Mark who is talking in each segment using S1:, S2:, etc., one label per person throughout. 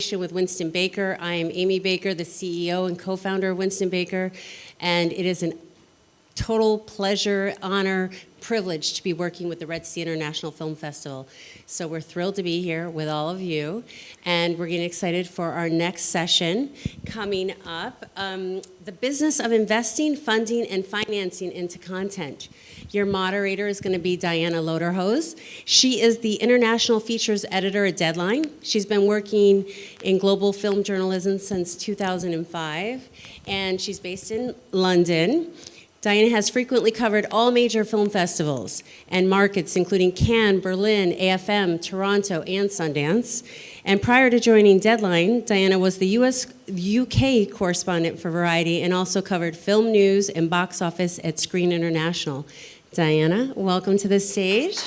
S1: collaboration with Winston Baker. I am Amy Baker, the CEO and co-founder of Winston Baker, and it is an total pleasure, honor, privilege to be working with the Red Sea International Film Festival. So we're thrilled to be here with all of you, and we're getting excited for our next session coming up, the business of investing, funding, and financing into content. Your moderator is going to be Diana Lodderhose. She is the International Features Editor at Deadline. She's been working in global film journalism since 2005, and she's based in London. Diana has frequently covered all major film festivals and markets, including Cannes, Berlin, AFM, Toronto, and Sundance. And prior to joining Deadline, Diana was the UK correspondent for Variety and also covered film news and box office at Screen International. Diana, welcome to the stage.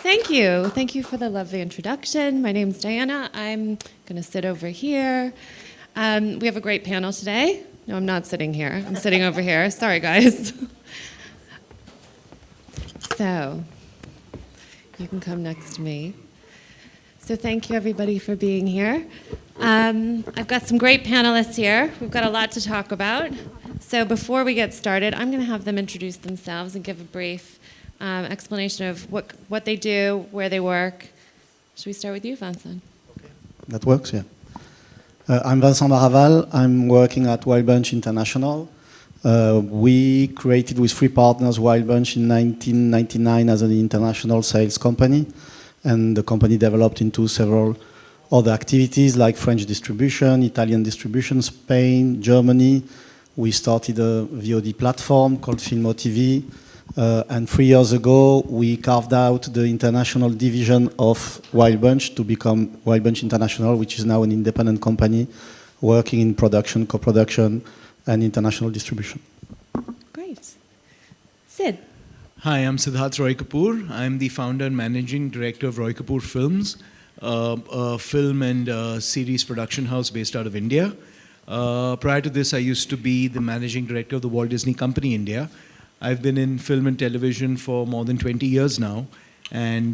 S2: Thank you. Thank you for the lovely introduction. My name's Diana. I'm going to sit over here. We have a great panel today. No, I'm not sitting here. I'm sitting over here. Sorry, guys. So, you can come next to me. So thank you, everybody, for being here. I've got some great panelists here. We've got a lot to talk about. So before we get started, I'm going to have them introduce themselves and give a brief explanation of what they do, where they work. Should we start with you, Vincent?
S3: Okay. That works, yeah. I'm Vincent Maraval. I'm working at Wild Bunch International. We created with 3 partners Wild Bunch in 1999 as an international sales company, and the company developed into several other activities like French distribution, Italian distribution, Spain, Germany. We started a VOD platform called Filmo TV, and 3 years ago we carved out the international division of Wild Bunch to become Wild Bunch International, which is now an independent company working in production, co-production, and international distribution.
S2: Great. Sid.
S4: Hi, I'm Siddharth Roy Kapur. I'm the founder and managing director of Roy Kapur Films, a film and series production house based out of India. Prior to this, I used to be the managing director of the Walt Disney Company India. I've been in film and television for more than 20 years now, and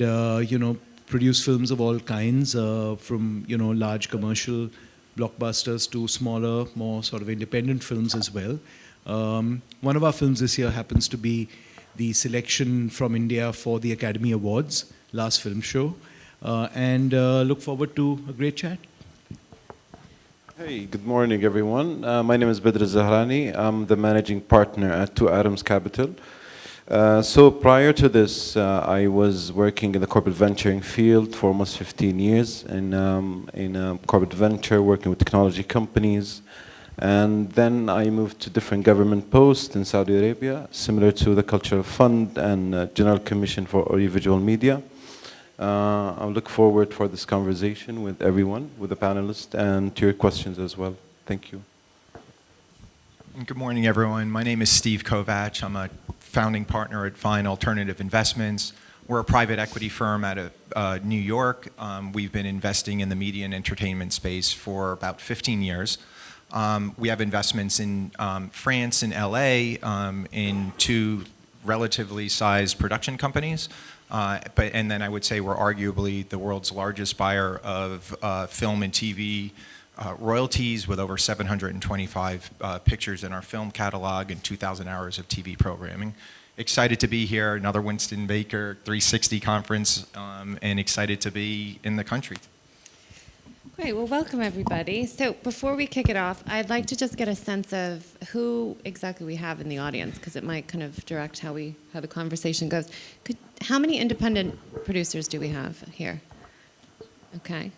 S4: produced films of all kinds, from large commercial blockbusters to smaller, more sort of independent films as well. One of our films this year happens to be the selection from India for the Academy Awards, last film show, and look forward to a great chat.
S5: Hey, good morning, everyone. My name is Zahrani. I'm the managing partner at TwoAtoms Capital. So prior to this, I was working in the corporate venturing field for almost 15 years in corporate venture, working with technology companies. And then I moved to different government posts in Saudi Arabia, similar to the Cultural Fund and General Commission for Audiovisual Media. I look forward for this conversation with everyone, with the panelists, and to your questions as well. Thank you.
S6: Good morning, everyone. My name is Steve Kovach. I'm a founding partner at Vine Alternative Investments. We're a private equity firm out of New York. We've been investing in the media and entertainment space for about 15 years. We have investments in France and LA in 2 relatively sized production companies. And then I would say we're arguably the world's largest buyer of film and TV royalties, with over 725 pictures in our film catalog and 2,000 hours of TV programming. Excited to be here, another Winston Baker 360 conference, and excited to be in the country.
S2: Great, well, welcome everybody. So before we kick it off, I'd like to just get a sense of who exactly we have in the audience, because it might kind of direct how the conversation goes. How many independent producers do we have here? Okay.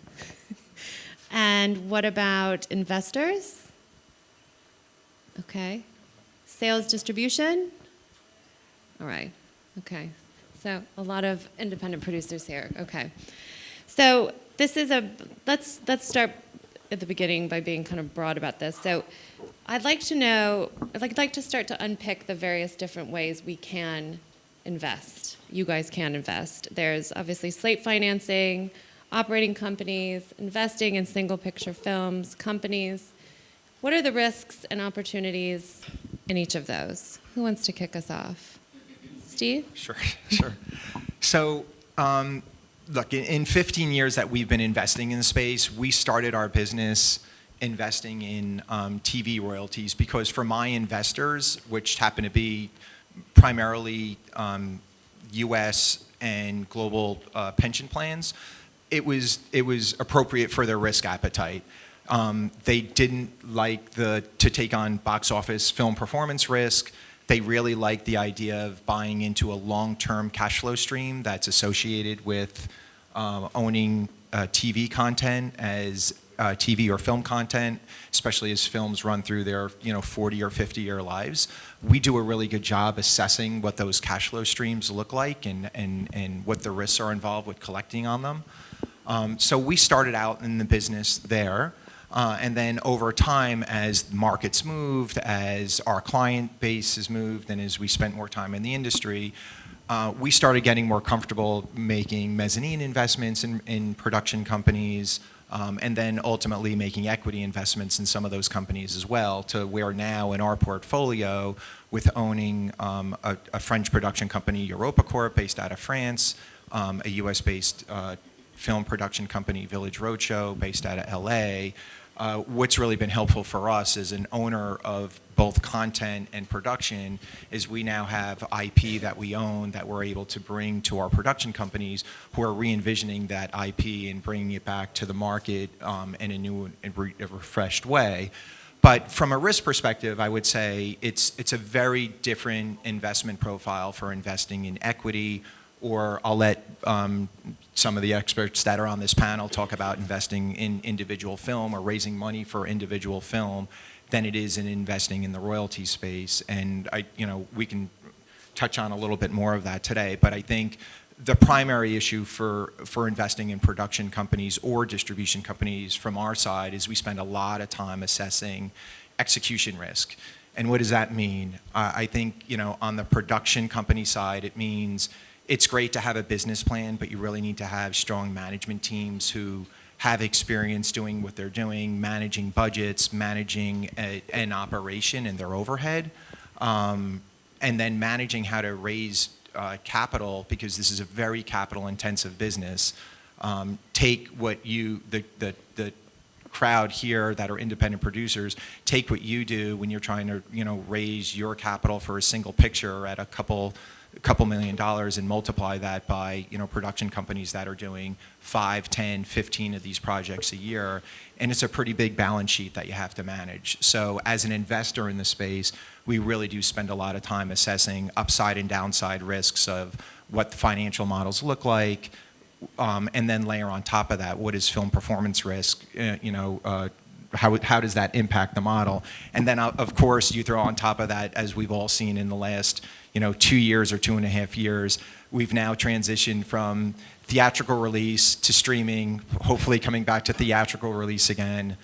S2: And what about investors? Okay. Sales distribution? All right. Okay. So a lot of independent producers here. Okay. So this is let's start at the beginning by being kind of broad about this. So I'd like to start to unpick the various different ways we can invest. You guys can invest. There's obviously slate financing, operating companies, investing in single picture films, companies. What are the risks and opportunities in each of those? Who wants to kick us off? Steve?
S6: Sure. So look, in 15 years that we've been investing in the space, we started our business investing in TV royalties because for my investors, which happen to be primarily U.S. and global pension plans, it was appropriate for their risk appetite. They didn't like to take on box office film performance risk. They really liked the idea of buying into a long-term cash flow stream that's associated with owning TV content as TV or film content, especially as films run through their 40 or 50-year lives. We do a really good job assessing what those cash flow streams look like and what the risks are involved with collecting on them. So we started out in the business there. And then over time, as markets moved, as our client base has moved, and as we spent more time in the industry, we started getting more comfortable making mezzanine investments in production companies, and then ultimately making equity investments in some of those companies as well, to where now in our portfolio, with owning a French production company, EuropaCorp, based out of France, a US-based film production company, Village Roadshow, based out of LA. What's really been helpful for us as an owner of both content and production is we now have IP that we own that we're able to bring to our production companies who are re-envisioning that IP and bringing it back to the market in a new and refreshed way. But from a risk perspective, I would say it's a very different investment profile for investing in equity, or I'll let some of the experts that are on this panel talk about investing in individual film or raising money for individual film than it is in investing in the royalty space. And we can touch on a little bit more of that today, but I think the primary issue for investing in production companies or distribution companies from our side is we spend a lot of time assessing execution risk. And what does that mean? I think, on the production company side, it means it's great to have a business plan, but you really need to have strong management teams who have experience doing what they're doing, managing budgets, managing an operation and their overhead, and then managing how to raise capital, because this is a very capital-intensive business. Take what the crowd here that are independent producers, take what you do when you're trying to raise your capital for a single picture at a couple $2 million and multiply that by production companies that are doing 5, 10, 15 of these projects a year, and it's a pretty big balance sheet that you have to manage. So as an investor in the space, we really do spend a lot of time assessing upside and downside risks of what the financial models look like, and then layer on top of that, what is film performance risk, how does that impact the model? And then, of course, you throw on top of that, as we've all seen in the last 2 years or 2.5 years, we've now transitioned from theatrical release to streaming, hopefully coming back to theatrical release again.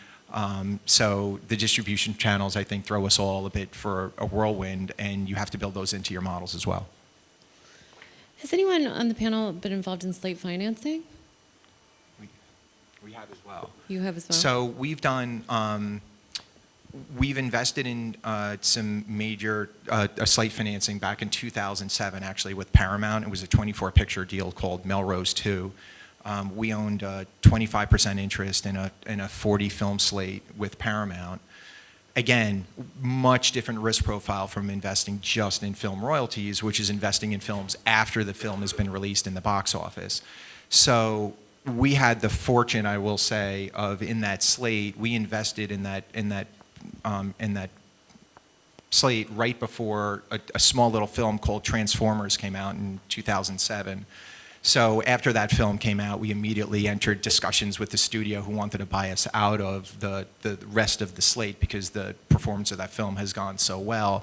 S6: So the distribution channels, I think, throw us all a bit for a whirlwind, and you have to build those into your models as well.
S2: Has anyone on the panel been involved in slate financing?
S6: We have as well.
S2: You have as well?
S6: So we've done, we've invested in some major slate financing back in 2007, actually, with Paramount. It was a 24-picture deal called Melrose 2. We owned a 25% interest in a 40-film slate with Paramount. Again, much different risk profile from investing just in film royalties, which is investing in films after the film has been released in the box office. So we had the fortune, I will say, of in that slate, we invested in that slate right before a small little film called Transformers came out in 2007. So after that film came out, we immediately entered discussions with the studio who wanted to buy us out of the rest of the slate because the performance of that film has gone so well.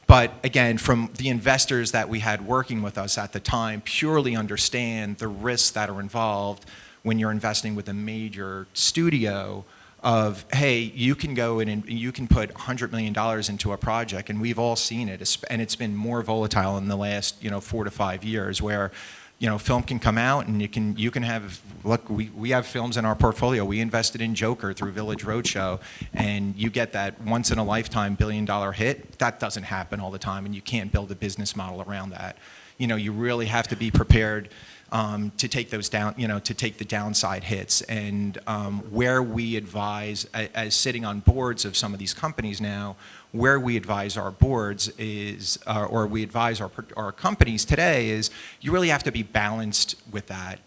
S6: But again, from the investors that we had working with us at the time, purely understand the risks that are involved when you're investing with a major studio of, hey, you can go in and you can put $100 million into a project, and we've all seen it, and it's been more volatile in the last 4 to 5 years where film can come out and you can have, look, we have films in our portfolio. We invested in Joker through Village Roadshow, and you get that once in a lifetime $1 billion hit. That doesn't happen all the time, and you can't build a business model around that. You really have to be prepared to take those down, to take the downside hits. And where we advise, as sitting on boards of some of these companies now, where we advise our boards is, or we advise our companies today is, you really have to be balanced with that.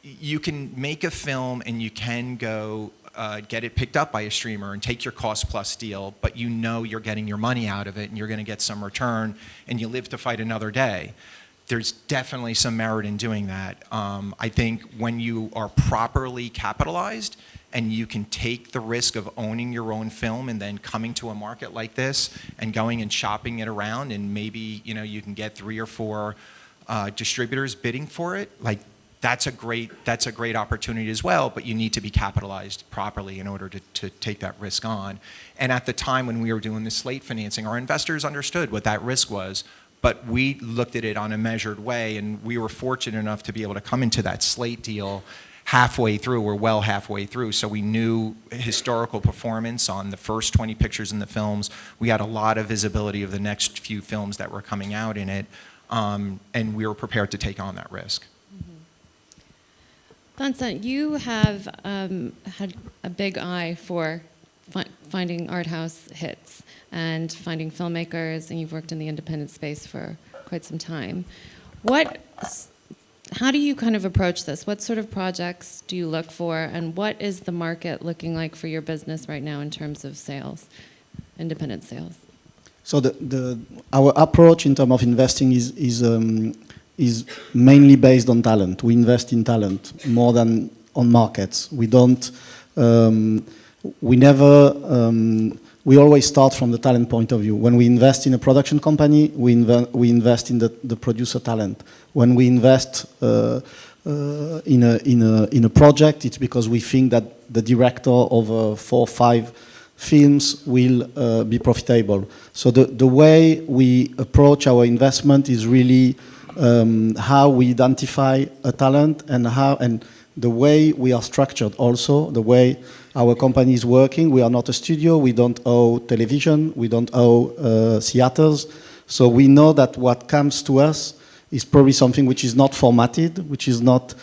S6: You can make a film and you can go get it picked up by a streamer and take your cost plus deal, but you're getting your money out of it and you're going to get some return and you live to fight another day. There's definitely some merit in doing that. I think when you are properly capitalized and you can take the risk of owning your own film and then coming to a market like this and going and shopping it around, and maybe you can get 3 or 4 distributors bidding for it, like that's a great opportunity as well, but you need to be capitalized properly in order to take that risk on. And at the time when we were doing the slate financing, our investors understood what that risk was, but we looked at it on a measured way, and we were fortunate enough to be able to come into that slate deal halfway through, or well halfway through, so we knew historical performance on the first 20 pictures in the films. We had a lot of visibility of the next few films that were coming out in it, and we were prepared to take on that risk.
S2: Vincent, you have had a big eye for finding art house hits and finding filmmakers, and you've worked in the independent space for quite some time. How do you kind of approach this? What sort of projects do you look for, and what is the market looking like for your business right now in terms of sales, independent sales?
S3: So our approach in terms of investing is mainly based on talent. We invest in talent more than on markets. We always start from the talent point of view. When we invest in a production company, we invest in the producer talent. When we invest in a project, it's because we think that the director of 4 or 5 films will be profitable. So the way we approach our investment is really how we identify a talent, and the way we are structured also, the way our company is working. We are not a studio, we don't own television, we don't own theaters. So we know that what comes to us is probably something which is not formatted, which is not,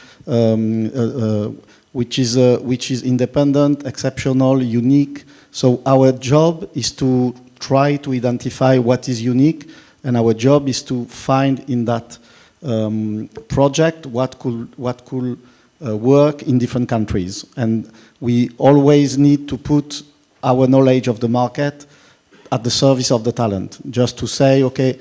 S3: which is independent, exceptional, unique. So our job is to try to identify what is unique, and our job is to find in that project what could work in different countries. And we always need to put our knowledge of the market at the service of the talent, just to say, okay,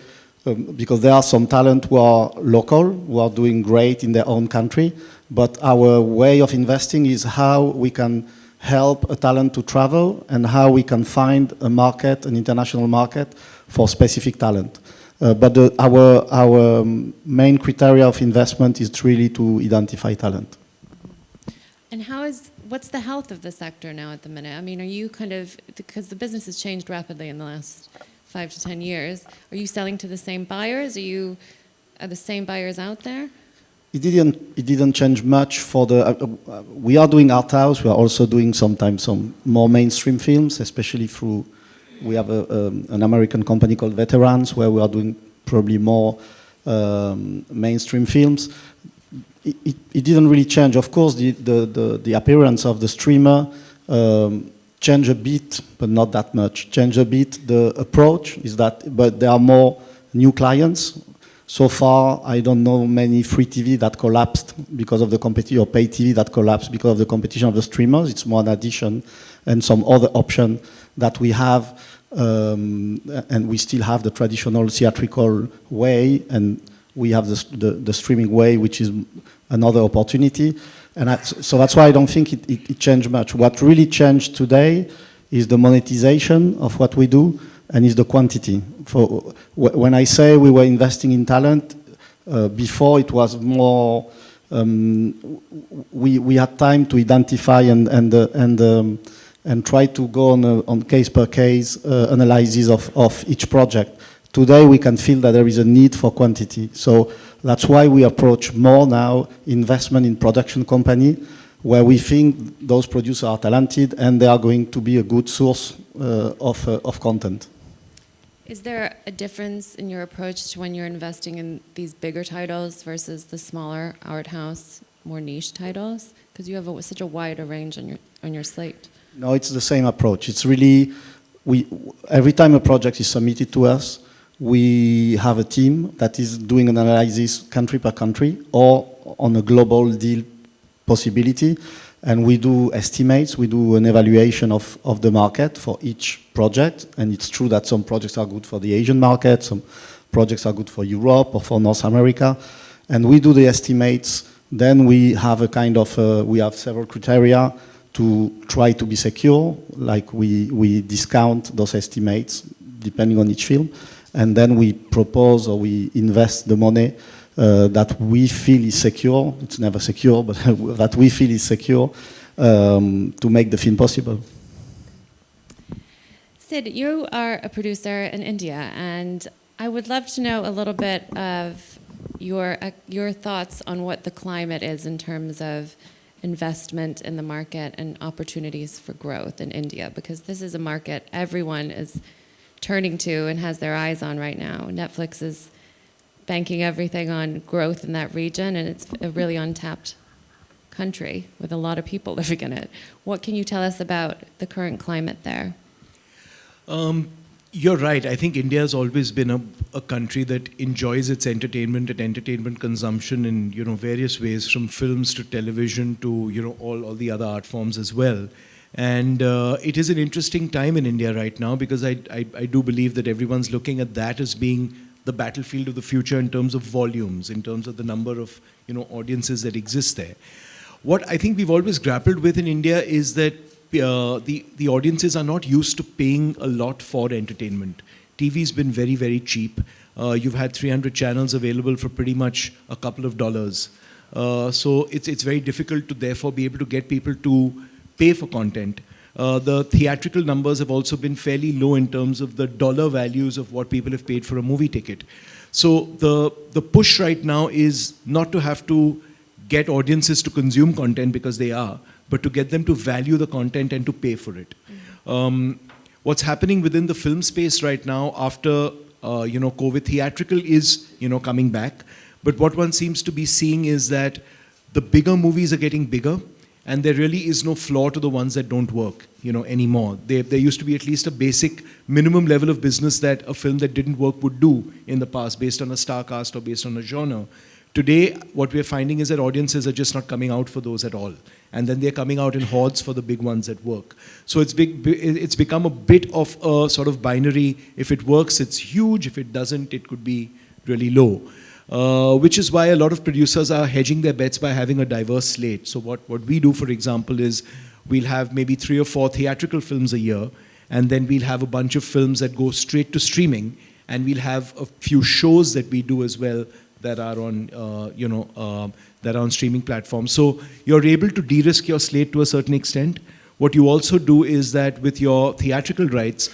S3: because there are some talent who are local, who are doing great in their own country, but our way of investing is how we can help a talent to travel and how we can find a market, an international market for specific talent. But our main criteria of investment is really to identify talent.
S2: And what's the health of the sector now at the minute? I mean, are you because the business has changed rapidly in the last 5 to 10 years, are you selling to the same buyers? Are the same buyers out there?
S3: It didn't change much for we are doing art house, we are also doing sometimes some more mainstream films, especially through, we have an American company called Veterans, where we are doing probably more mainstream films. It didn't really change. Of course, the appearance of the streamer changed a bit, but not that much. Changed a bit. The approach is that, but there are more new clients. So far, I don't know many free TV that collapsed because of the competition, or pay TV that collapsed because of the competition of the streamers. It's more an addition and some other option that we have, and we still have the traditional theatrical way, and we have the streaming way, which is another opportunity. And so that's why I don't think it changed much. What really changed today is the monetization of what we do, and is the quantity. When I say we were investing in talent, before it was more, we had time to identify and try to go on case per case analysis of each project. Today we can feel that there is a need for quantity. So that's why we approach more now investment in production company, where we think those producers are talented and they are going to be a good source of content.
S2: Is there a difference in your approach to when you're investing in these bigger titles versus the smaller art house, more niche titles? Because you have such a wide range on your slate.
S3: No, it's the same approach. It's really, every time a project is submitted to us, we have a team that is doing an analysis country per country or on a global deal possibility. And we do estimates, we do an evaluation of the market for each project. And it's true that some projects are good for the Asian market, some projects are good for Europe or for North America. And we do the estimates. Then we have a kind of, we have several criteria to try to be secure, like we discount those estimates depending on each film. And then we propose or we invest the money that we feel is secure. It's never secure, but that we feel is secure to make the film possible.
S2: Sid, you are a producer in India, and I would love to know a little bit of your thoughts on what the climate is in terms of investment in the market and opportunities for growth in India, because this is a market everyone is turning to and has their eyes on right now. Netflix is banking everything on growth in that region, and it's a really untapped country with a lot of people living in it. What can you tell us about the current climate there?
S4: You're right. I think India has always been a country that enjoys its entertainment and entertainment consumption in various ways, from films to television to all the other art forms as well. And it is an interesting time in India right now, because I do believe that everyone's looking at that as being the battlefield of the future in terms of volumes, in terms of the number of audiences that exist there. What I think we've always grappled with in India is that the audiences are not used to paying a lot for entertainment. TV's been very, very cheap. You've had 300 channels available for pretty much a couple of dollars. So it's very difficult to therefore be able to get people to pay for content. The theatrical numbers have also been fairly low in terms of the dollar values of what people have paid for a movie ticket. So the push right now is not to have to get audiences to consume content, because they are, but to get them to value the content and to pay for it. What's happening within the film space right now after COVID, theatrical is coming back, but what one seems to be seeing is that the bigger movies are getting bigger, and there really is no flaw to the ones that don't work anymore. There used to be at least a basic minimum level of business that a film that didn't work would do in the past, based on a star cast or based on a genre. Today, what we're finding is that audiences are just not coming out for those at all. And then they're coming out in hordes for the big ones that work. So it's become a bit of a sort of binary. If it works, it's huge. If it doesn't, it could be really low. Which is why a lot of producers are hedging their bets by having a diverse slate. So what we do, for example, is we'll have maybe 3 or 4 theatrical films a year, and then we'll have a bunch of films that go straight to streaming, and we'll have a few shows that we do as well that are on, that are on streaming platforms. So you're able to de-risk your slate to a certain extent. What you also do is that with your theatrical rights,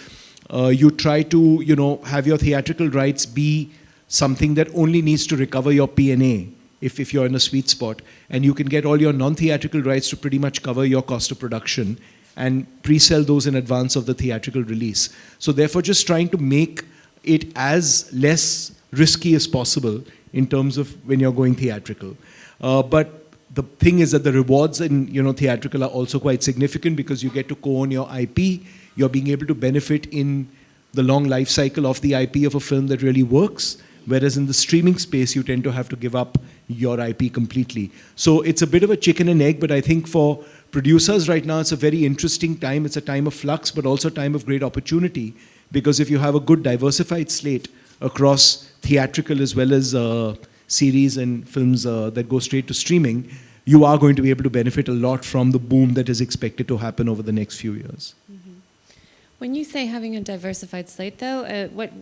S4: you try to, have your theatrical rights be something that only needs to recover your P&A if you're in a sweet spot. And you can get all your non-theatrical rights to pretty much cover your cost of production and pre-sell those in advance of the theatrical release. So therefore, just trying to make it as less risky as possible in terms of when you're going theatrical. But the thing is that the rewards in theatrical are also quite significant, because you get to co-own your IP. You're being able to benefit in the long life cycle of the IP of a film that really works. Whereas in the streaming space, you tend to have to give up your IP completely. So it's a bit of a chicken and egg, but I think for producers right now, it's a very interesting time. It's a time of flux, but also a time of great opportunity, because if you have a good diversified slate across theatrical as well as series and films that go straight to streaming, you are going to be able to benefit a lot from the boom that is expected to happen over the next few years.
S2: Mm-hmm. When you say having a diversified slate, though, what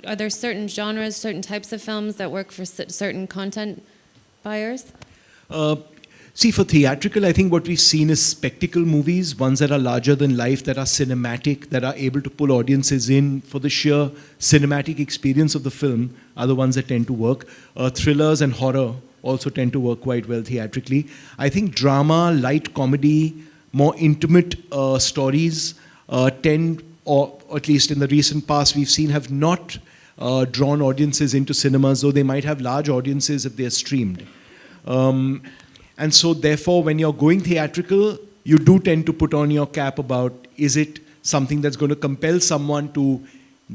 S2: are there certain genres, certain types of films that work for certain content buyers?
S4: See, for theatrical, I think what we've seen is spectacle movies, ones that are larger than life, that are cinematic, that are able to pull audiences in for the sheer cinematic experience of the film, are the ones that tend to work. Thrillers and horror also tend to work quite well theatrically. I think drama, light comedy, more intimate stories tend or at least in the recent past we've seen, have not drawn audiences into cinemas, though they might have large audiences if they're streamed. And so therefore, when you're going theatrical, you do tend to put on your cap about, is it something that's going to compel someone to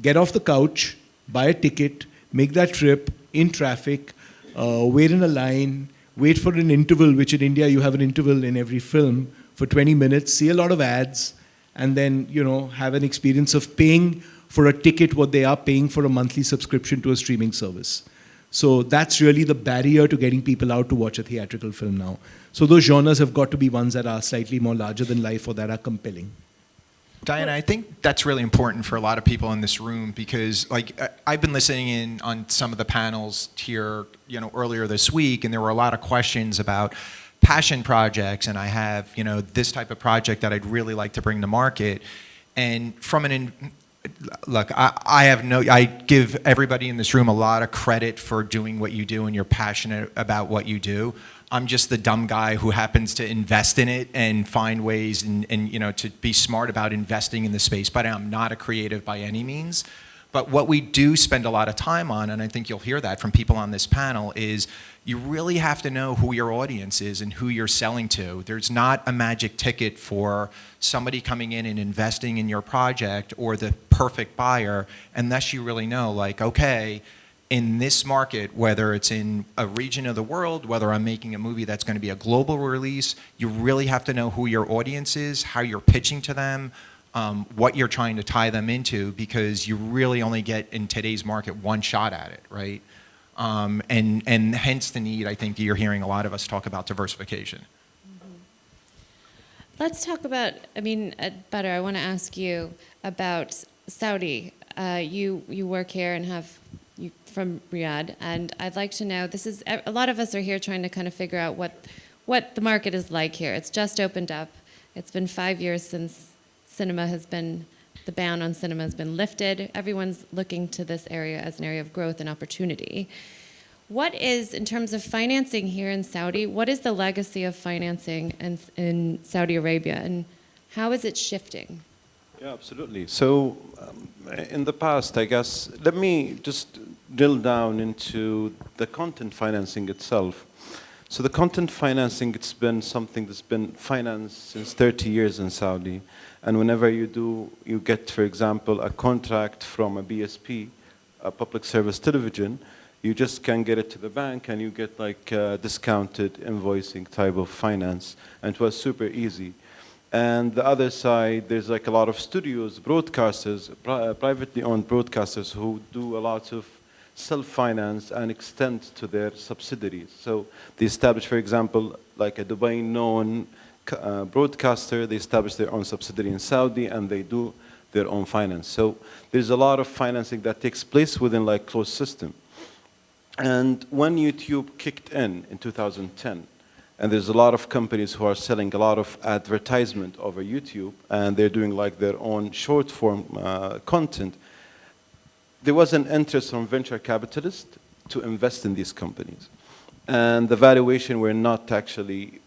S4: get off the couch, buy a ticket, make that trip in traffic, wait in a line, wait for an interval, which in India you have an interval in every film for 20 minutes, see a lot of ads, and then, you know, have an experience of paying for a ticket what they are paying for a monthly subscription to a streaming service. So that's really the barrier to getting people out to watch a theatrical film now. So those genres have got to be ones that are slightly more larger than life or that are compelling.
S6: Diana, I think that's really important for a lot of people in this room because, like, I've been listening in on some of the panels here, you know, earlier this week, and there were a lot of questions about passion projects, and I have, you know, this type of project that I'd really like to bring to market. And from look, I give everybody in this room a lot of credit for doing what you do, and you're passionate about what you do. I'm just the dumb guy who happens to invest in it and find ways and you know, to be smart about investing in the space, but I'm not a creative by any means. But what we do spend a lot of time on, and I think you'll hear that from people on this panel, is you really have to know who your audience is and who you're selling to. There's not a magic ticket for somebody coming in and investing in your project or the perfect buyer unless you really know, like, okay, in this market, whether it's in a region of the world, whether I'm making a movie that's going to be a global release, you really have to know who your audience is, how you're pitching to them, what you're trying to tie them into, because you really only get, in today's market, one shot at it, right? And hence the need, I think, you're hearing a lot of us talk about diversification.
S2: Mm-hmm. Let's talk about, I mean, Badr, I want to ask you about Saudi. You work here and you from Riyadh, and I'd like to know, this is, a lot of us are here trying to kind of figure out what the market is like here. It's just opened up. It's been 5 years since the ban on cinema has been lifted. Everyone's looking to this area as an area of growth and opportunity. What is, in terms of financing here in Saudi, what is the legacy of financing in Saudi Arabia, and how is it shifting?
S5: Yeah, absolutely. So in the past, I guess, let me just drill down into the content financing itself. So the content financing, it's been something that's been financed since 30 years in Saudi. And whenever you get, for example, a contract from a BSP, a public service television, you just can get it to the bank and you get like discounted invoicing type of finance. And it was super easy. And the other side, there's like a lot of studios, broadcasters, privately owned broadcasters who do a lot of self-finance and extend to their subsidiaries. So they establish, for example, like a Dubai-known broadcaster, they establish their own subsidiary in Saudi and they do their own finance. So there's a lot of financing that takes place within like closed system. And when YouTube kicked in 2010, and there's a lot of companies who are selling a lot of advertisement over YouTube, and they're doing like their own short form content. There was an interest from venture capitalists to invest in these companies. And the valuation were not the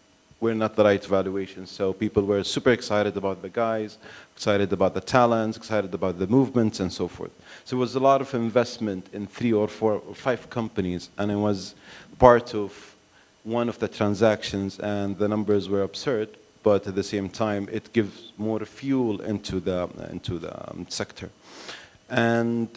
S5: right valuation. So people were super excited about the guys, excited about the talents, excited about the movements and so forth. So it was a lot of investment in 3 or 4 or 5 companies, and it was part of one of the transactions, and the numbers were absurd, but at the same time, it gives more fuel into the sector. And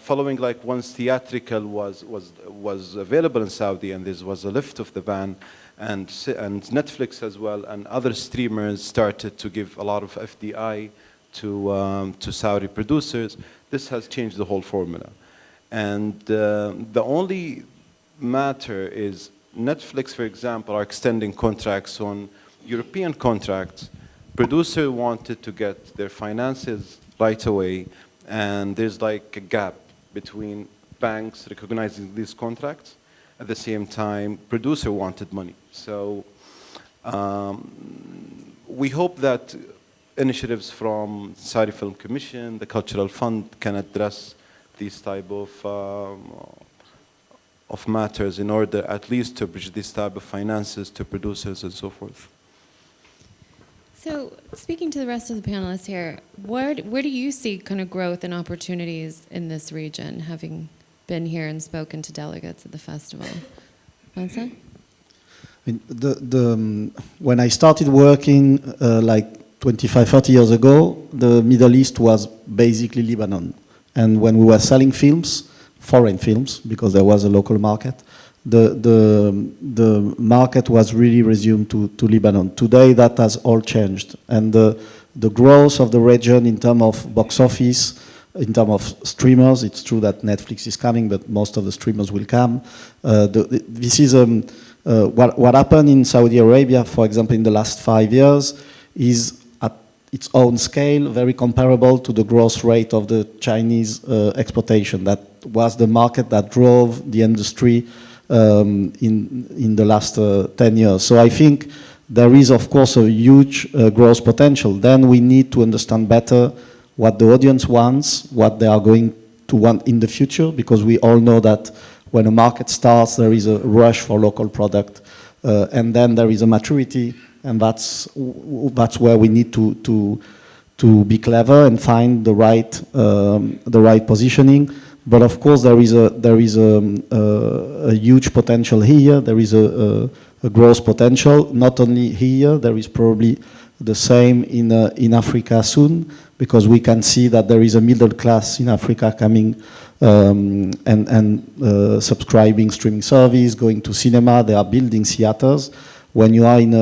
S5: following, like, once theatrical was available in Saudi, and there was a lift of the ban, and Netflix as well, and other streamers started to give a lot of FDI to Saudi producers. This has changed the whole formula, and the only matter is Netflix, for example, are extending contracts on European contracts. Producer wanted to get their finances right away, and there's like a gap between banks recognizing these contracts. At the same time, producer wanted money. So we hope that initiatives from Saudi Film Commission, the Cultural Fund, can address these type of matters in order at least to bridge this type of finances to producers and so forth.
S2: So, speaking to the rest of the panelists here, where do you see kind of growth and opportunities in this region, having been here and spoken to delegates at the festival? Winston?
S3: When I started working like 25, 30 years ago, the Middle East was basically Lebanon. And when we were selling films, foreign films, because there was a local market, the market was really resumed to Lebanon. Today, that has all changed. And the growth of the region in terms of box office, in terms of streamers, it's true that Netflix is coming, but most of the streamers will come. This is what happened in Saudi Arabia, for example, in the last 5 years, is at its own scale very comparable to the growth rate of the Chinese exportation. That was the market that drove the industry in the last 10 years. So I think there is, of course, a huge growth potential. Then we need to understand better what the audience wants, what they are going to want in the future, because we all know that when a market starts, there is a rush for local product, and then there is a maturity, and that's where we need to be clever and find the right positioning. But of course, there is a huge potential here. There is a growth potential, not only here. There is probably the same in Africa soon, because we can see that there is a middle class in Africa coming and subscribing streaming service, going to cinema. They are building theaters. When you are in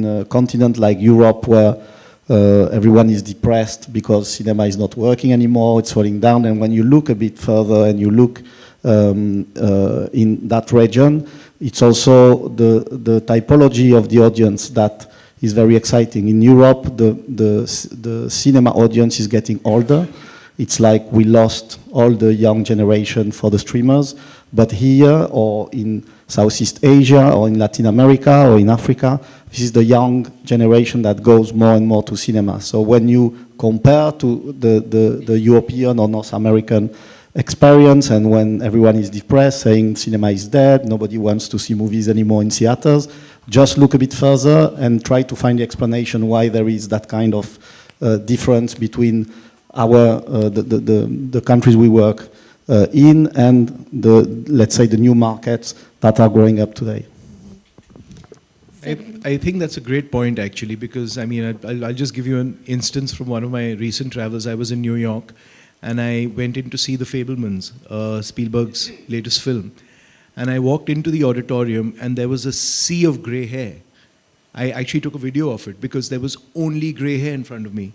S3: a continent like Europe, where everyone is depressed because cinema is not working anymore, it's falling down. And when you look a bit further and you look in that region, it's also the typology of the audience that is very exciting. In Europe, the cinema audience is getting older. It's like we lost all the young generation for the streamers. But here, or in Southeast Asia, or in Latin America, or in Africa, this is the young generation that goes more and more to cinema. So when you compare to the European or North American experience, and when everyone is depressed, saying cinema is dead, nobody wants to see movies anymore in theaters, just look a bit further and try to find the explanation why there is that kind of difference between the countries we work in and let's say the new markets that are growing up today.
S4: I think that's a great point, actually, because I mean, I'll just give you an instance from one of my recent travels. I was in New York, and I went in to see The Fabelmans, Spielberg's latest film. And I walked into the auditorium, and there was a sea of gray hair. I actually took a video of it, because there was only gray hair in front of me.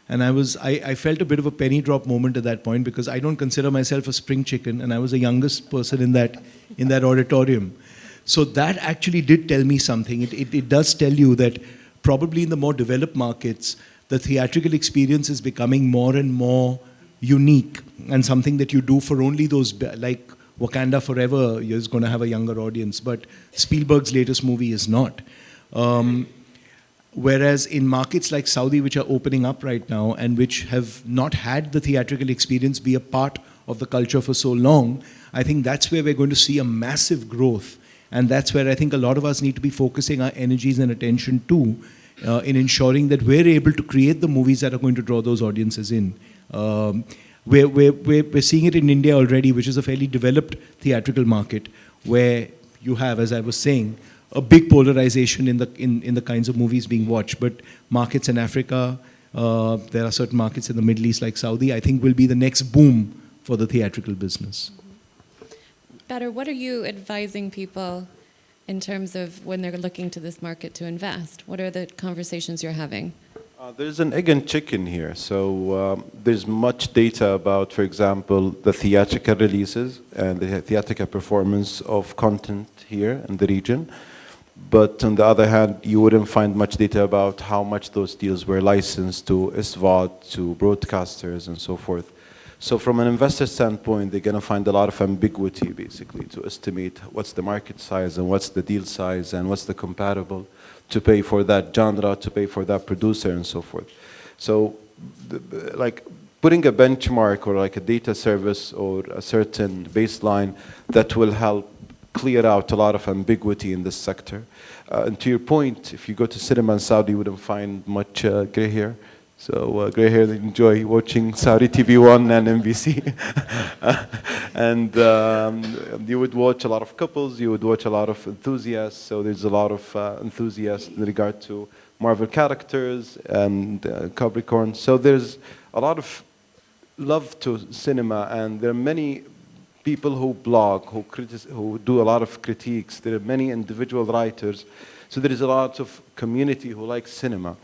S4: And I felt a bit of a penny drop moment at that point, because I don't consider myself a spring chicken, and I was the youngest person in that auditorium. So that actually did tell me something. It does tell you that probably in the more developed markets, the theatrical experience is becoming more and more unique, and something that you do for only those, like Wakanda Forever is going to have a younger audience, but Spielberg's latest movie is not. Whereas in markets like Saudi, which are opening up right now and which have not had the theatrical experience be a part of the culture for so long, I think that's where we're going to see a massive growth. And that's where I think a lot of us need to be focusing our energies and attention to, in ensuring that we're able to create the movies that are going to draw those audiences in. We're seeing it in India already, which is a fairly developed theatrical market, where you have, as I was saying, a big polarization in the kinds of movies being watched. But markets in Africa, there are certain markets in the Middle East like Saudi, I think will be the next boom for the theatrical business.
S2: Better, what are you advising people in terms of when they're looking to this market to invest? What are the conversations you're having?
S5: There's an egg and chicken here. So there's much data about, for example, the theatrical releases and the theatrical performance of content here in the region. But on the other hand, you wouldn't find much data about how much those deals were licensed to SVOD, to broadcasters, and so forth. So from an investor standpoint, they're going to find a lot of ambiguity, basically, to estimate what's the market size and what's the deal size and what's the comparable to pay for that genre, to pay for that producer, and so forth. So like putting a benchmark or like a data service or a certain baseline that will help clear out a lot of ambiguity in this sector. And to your point, if you go to cinema in Saudi, you wouldn't find much gray hair. So gray hair, they enjoy watching Saudi TV1 and NBC. And you would watch a lot of couples, you would watch a lot of enthusiasts. So there's a lot of enthusiasts in regard to Marvel characters and Capricorn. So there's a lot of love to cinema, and there are many people who blog, who do a lot of critiques. There are many individual writers. So there is a lot of community who likes cinema.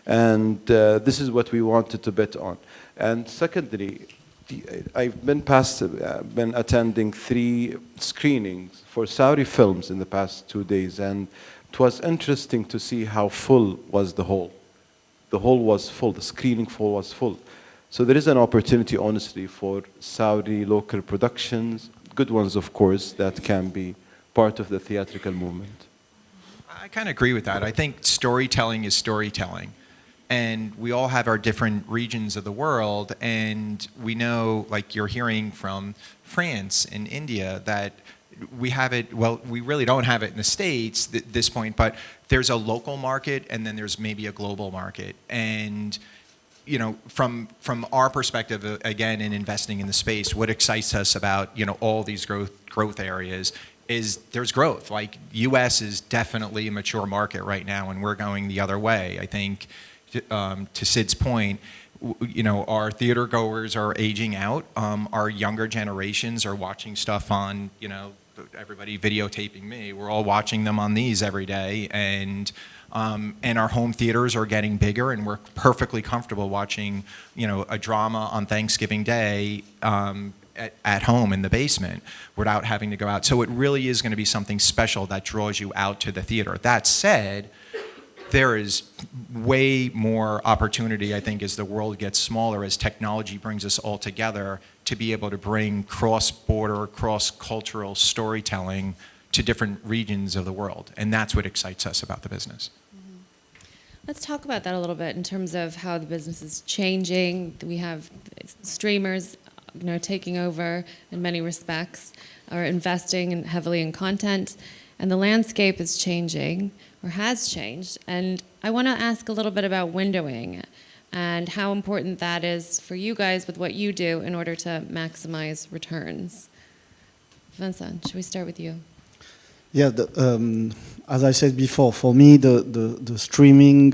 S5: And this is what we wanted to bet on. And secondly, I've been attending 3 screenings for Saudi films in the past 2 days, and it was interesting to see how full was the hall. The hall was full, the screening hall was full. So there is an opportunity, honestly, for Saudi local productions, good ones, of course, that can be part of the theatrical movement.
S6: I kind of agree with that. I think storytelling is storytelling. And we all have our different regions of the world, and we know, like you're hearing from France and India, that we have it, well, we really don't have it in the States at this point, but there's a local market and then there's maybe a global market. And you know, from our perspective, again, in investing in the space, what excites us about, you know, all these growth areas is there's growth. Like U.S. is definitely a mature market right now, and we're going the other way. I think, to Sid's point, you know, our theater goers are aging out. Our younger generations are watching stuff on, you know, everybody videotaping me. We're all watching them on these every day, and our home theaters are getting bigger, and we're perfectly comfortable watching, you know, a drama on Thanksgiving Day at home in the basement without having to go out. So it really is going to be something special that draws you out to the theater. That said, there is way more opportunity, I think, as the world gets smaller, as technology brings us all together, to be able to bring cross-border, cross-cultural storytelling to different regions of the world. And that's what excites us about the business.
S2: Let's talk about that a little bit in terms of how the business is changing. We have streamers, you know, taking over in many respects, are investing heavily in content, and the landscape is changing, or has changed. And I want to ask a little bit about windowing and how important that is for you guys with what you do in order to maximize returns. Vincent, should we start with you?
S3: Yeah, as I said before, for me, the streaming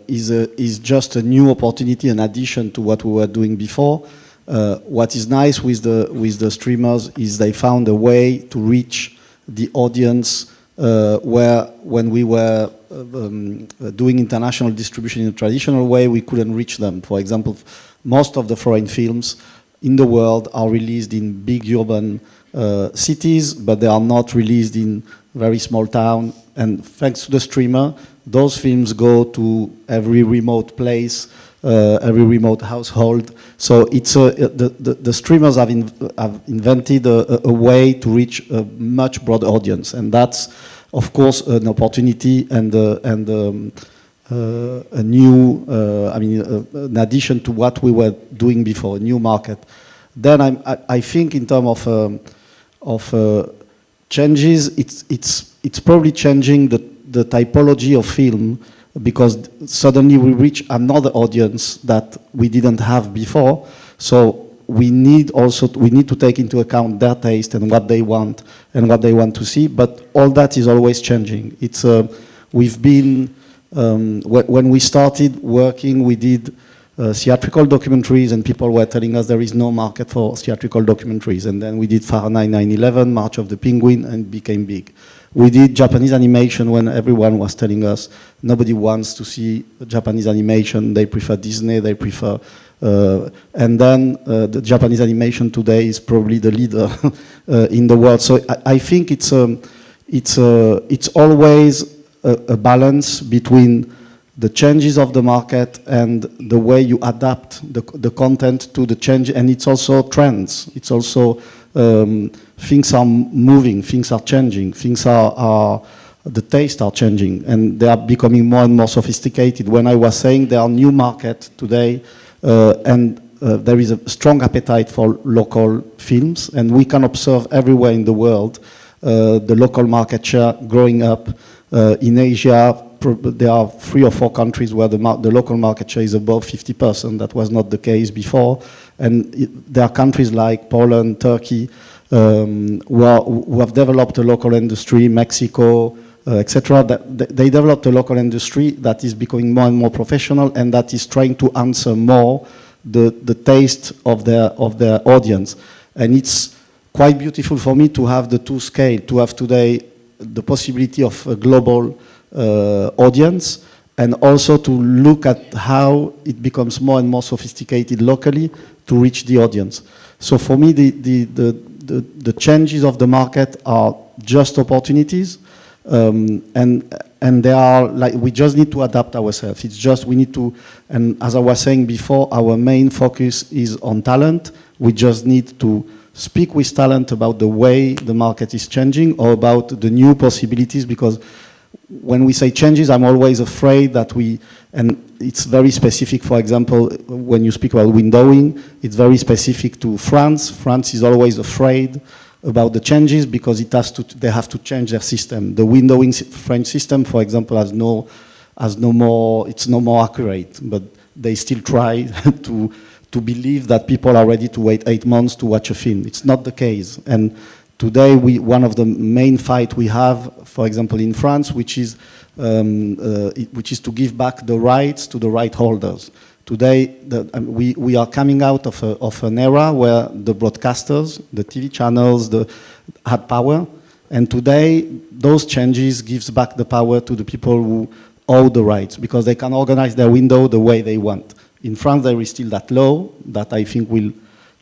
S3: is just a new opportunity, an addition to what we were doing before. What is nice with the streamers is they found a way to reach the audience where, when we were doing international distribution in a traditional way, we couldn't reach them. For example, most of the foreign films in the world are released in big urban cities, but they are not released in very small town. And thanks to the streamer, those films go to every remote place, every remote household. So it's the streamers have invented a way to reach a much broader audience, and that's, of course, an opportunity and a new, an addition to what we were doing before, a new market. Then I think in terms of changes, it's probably changing the typology of film, because suddenly we reach another audience that we didn't have before. So we need to take into account their taste and what they want to see. But all that is always changing. It's we've been when we started working, we did theatrical documentaries, and people were telling us there is no market for theatrical documentaries. And then we did Fahrenheit 9/11, March of the Penguin, and it became big. We did Japanese animation when everyone was telling us nobody wants to see Japanese animation. They prefer Disney, they prefer... and then the Japanese animation today is probably the leader in the world. So I think it's always a balance between the changes of the market and the way you adapt the content to the change. And it's also trends. It's also things are moving, things are changing, the tastes are changing, and they are becoming more and more sophisticated. When I was saying there are new markets today, and there is a strong appetite for local films, and we can observe everywhere in the world the local market share growing up In Asia, there are 3 or 4 countries where the local market share is above 50%. That was not the case before. And there are countries like Poland, Turkey, who have developed a local industry, Mexico, etc. They developed a local industry that is becoming more and more professional and that is trying to answer more the taste of their audience. And it's quite beautiful for me to have the two scale, to have today the possibility of a global audience, and also to look at how it becomes more and more sophisticated locally to reach the audience. So for me, the changes of the market are just opportunities, and they are like, we just need to adapt ourselves. It's just we need to, and as I was saying before, our main focus is on talent. We just need to speak with talent about the way the market is changing or about the new possibilities, because when we say changes, I'm always afraid that and it's very specific. For example, when you speak about windowing, it's very specific to France. France is always afraid about the changes because they have to change their system. The windowing French system, for example, it's no more accurate, but they still try to believe that people are ready to wait 8 months to watch a film. It's not the case. And today, one of the main fight we have, for example, in France, which is to give back the rights to the right holders. Today, we are coming out of an era where the broadcasters, the TV channels, had power, and today those changes gives back the power to the people who own the rights, because they can organize their window the way they want. In France, there is still that law that I think will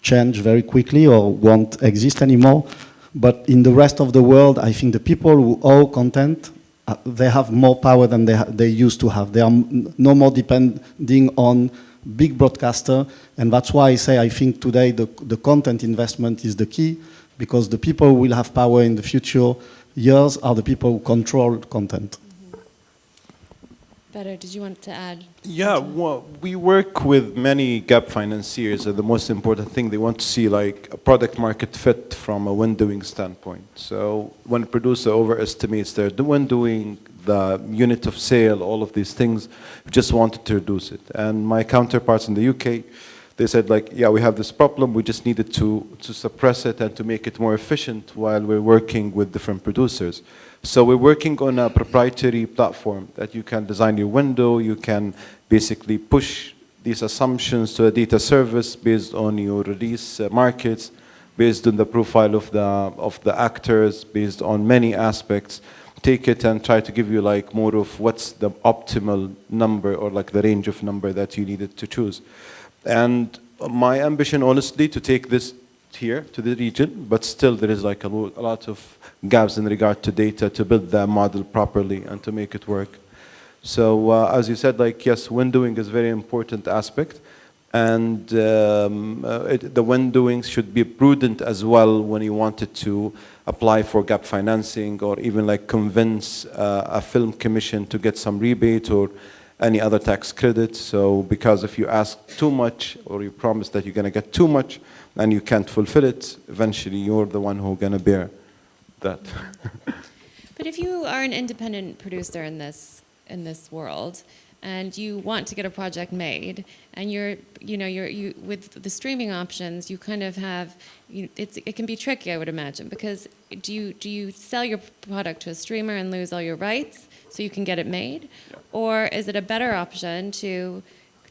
S3: change very quickly or won't exist anymore. But in the rest of the world, I think the people who own content, they have more power than they used to have. They are no more depending on big broadcaster, and that's why I say I think today the content investment is the key, because the people who will have power in the future years are the people who control content.
S2: Better, did you want to add?
S5: Yeah, well, we work with many gap financiers, and the most important thing, they want to see like a product market fit from a windowing standpoint. So when a producer overestimates their windowing, the unit of sale, all of these things, we just wanted to reduce it. And my counterparts in the UK, they said like, yeah, we have this problem, we just needed to suppress it and to make it more efficient while we're working with different producers. So we're working on a proprietary platform that you can design your window, you can basically push these assumptions to a data service based on your release markets, based on the profile of the actors, based on many aspects. Take it and try to give you like more of what's the optimal number or like the range of number that you needed to choose. And my ambition, honestly, to take this here to the region, but still there is like a lot of gaps in regard to data to build that model properly and to make it work. So as you said, like, yes, windowing is a very important aspect, and the windowing should be prudent as well when you wanted to apply for gap financing or even like convince a film commission to get some rebate or any other tax credit. So because if you ask too much or you promise that you're going to get too much and you can't fulfill it, eventually you're the one who's going to bear that.
S2: But if you are an independent producer in this world, and you want to get a project made, and you with the streaming options, you kind of have, it can be tricky, I would imagine, because do you sell your product to a streamer and lose all your rights so you can get it made, or is it a better option to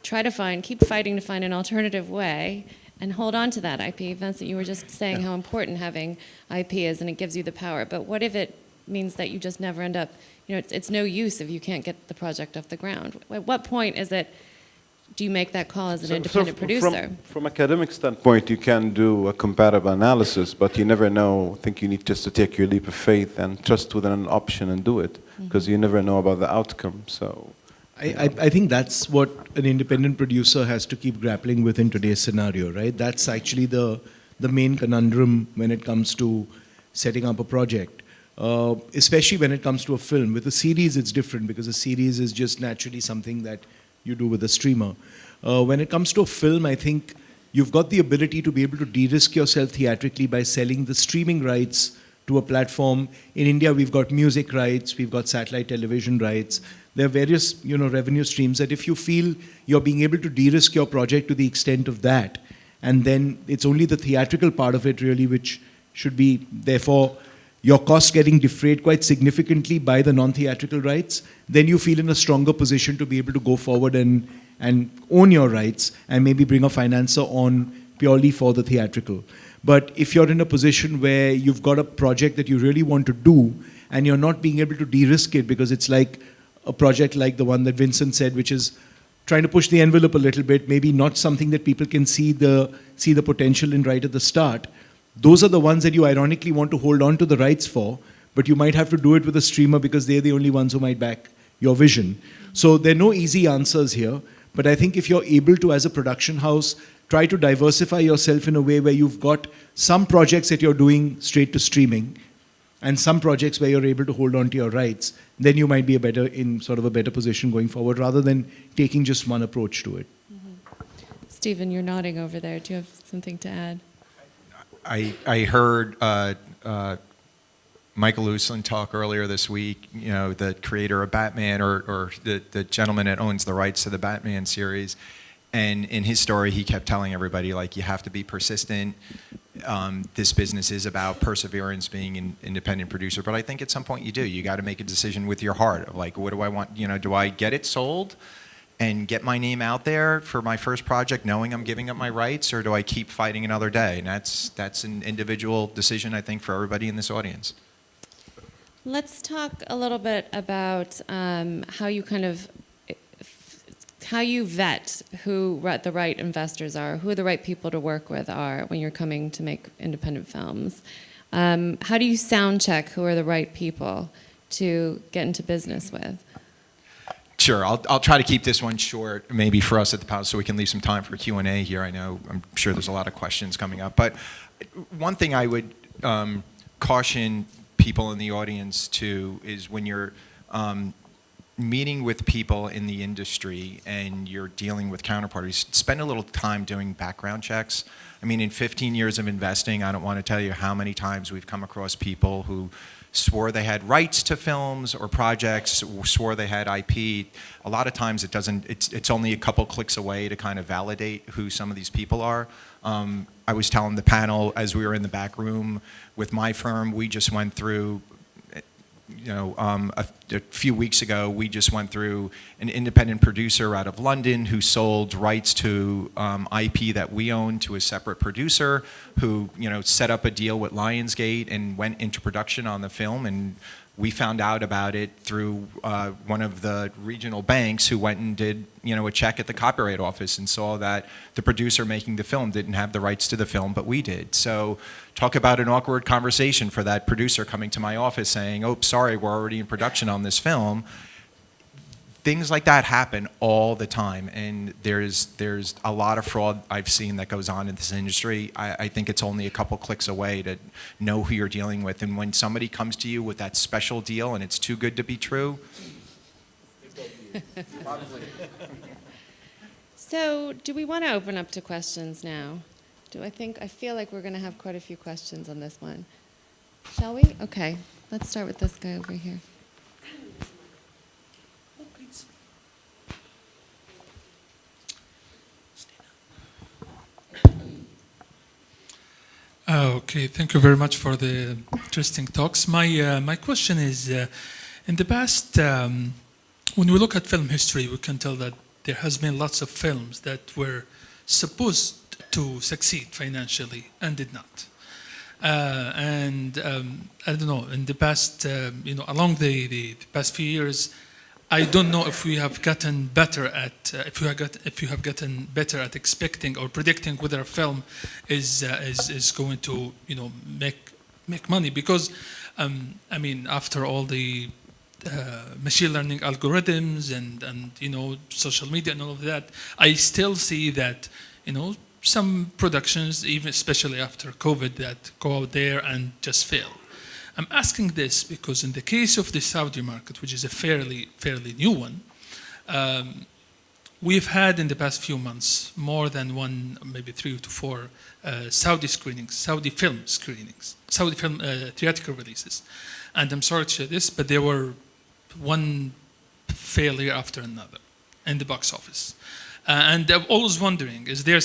S2: try to keep fighting to find an alternative way and hold on to that IP? Vincent, you were just saying how important having IP is, and it gives you the power. But what if it means that you just never end up, it's no use if you can't get the project off the ground? At what point do you make that call as an independent producer?
S5: From academic standpoint, you can do a comparative analysis, but you never know. I think you need just to take your leap of faith and trust within an option and do it, because you never know about the outcome. So
S4: I think that's what an independent producer has to keep grappling with in today's scenario, right? That's actually the main conundrum when it comes to setting up a project, especially when it comes to a film. With a series, it's different, because a series is just naturally something that you do with a streamer. When it comes to a film, I think you've got the ability to be able to de-risk yourself theatrically by selling the streaming rights to a platform. In India, we've got music rights, we've got satellite television rights. There are various, revenue streams that if you feel you're being able to de-risk your project to the extent of that, and then it's only the theatrical part of it really which should be, therefore, your costs getting defrayed quite significantly by the non-theatrical rights, then you feel in a stronger position to be able to go forward and own your rights and maybe bring a financer on purely for the theatrical. But if you're in a position where you've got a project that you really want to do and you're not being able to de-risk it because it's like a project like the one that Winston said, which is trying to push the envelope a little bit, maybe not something that people can see the potential in right at the start, those are the ones that you ironically want to hold on to the rights for, but you might have to do it with a streamer because they're the only ones who might back your vision. So there are no easy answers here, but I think if you're able to, as a production house, try to diversify yourself in a way where you've got some projects that you're doing straight to streaming and some projects where you're able to hold on to your rights, then you might be in sort of a better position going forward rather than taking just one approach to it.
S2: Mm-hmm. Stephen, you're nodding over there. Do you have something to add?
S6: I heard Michael Uslan talk earlier this week, the creator of Batman or the gentleman that owns the rights to the Batman series. And in his story, he kept telling everybody, you have to be persistent. This business is about perseverance, being an independent producer. But I think at some point you do. You got to make a decision with your heart of what do I want? Do I get it sold and get my name out there for my first project knowing I'm giving up my rights, or do I keep fighting another day? And that's an individual decision, I think, for everybody in this audience.
S2: Let's talk a little bit about how you vet who the right investors are, who the right people to work with are when you're coming to make independent films. How do you sound check who are the right people to get into business with?
S6: Sure, I'll try to keep this one short, maybe for us at the panel, so we can leave some time for Q&A here. I'm sure there's a lot of questions coming up. But one thing I would caution people in the audience to is when you're meeting with people in the industry and you're dealing with counterparties, spend a little time doing background checks. In 15 years of investing, I don't want to tell you how many times we've come across people who swore they had rights to films or projects, swore they had IP. A lot of times it's only a couple clicks away to kind of validate who some of these people are. I was telling the panel as we were in the back room with my firm, we just went through, a few weeks ago, we just went through an independent producer out of London who sold rights to IP that we own to a separate producer who, set up a deal with Lionsgate and went into production on the film. And we found out about it through one of the regional banks who went and did, a check at the Copyright Office and saw that the producer making the film didn't have the rights to the film, but we did. So talk about an awkward conversation for that producer coming to my office saying, oh, sorry, we're already in production on this film. Things like that happen all the time, and there's a lot of fraud I've seen that goes on in this industry. I think it's only a couple clicks away to know who you're dealing with, and when somebody comes to you with that special deal and it's too good to be true.
S2: So, do we want to open up to questions now? I feel like we're going to have quite a few questions on this one. Shall we? Okay, let's start with this guy over here.
S7: Okay, thank you very much for the interesting talks. My question is, in the past, when we look at film history, we can tell that there has been lots of films that were supposed to succeed financially and did not. I don't know, in the past, along the past few years, I don't know if we have gotten better at if you have gotten better at expecting or predicting whether a film is going to make money, because after all the machine learning algorithms and social media and all of that, I still see that some productions, even especially after COVID, that go out there and just fail. I'm asking this because in the case of the Saudi market, which is a fairly new one, we've had in the past few months more than one, maybe 3 to 4 Saudi screenings, Saudi film screenings, Saudi film theatrical releases. And I'm sorry to say this, but there were one failure after another in the box office. And I'm always wondering, is there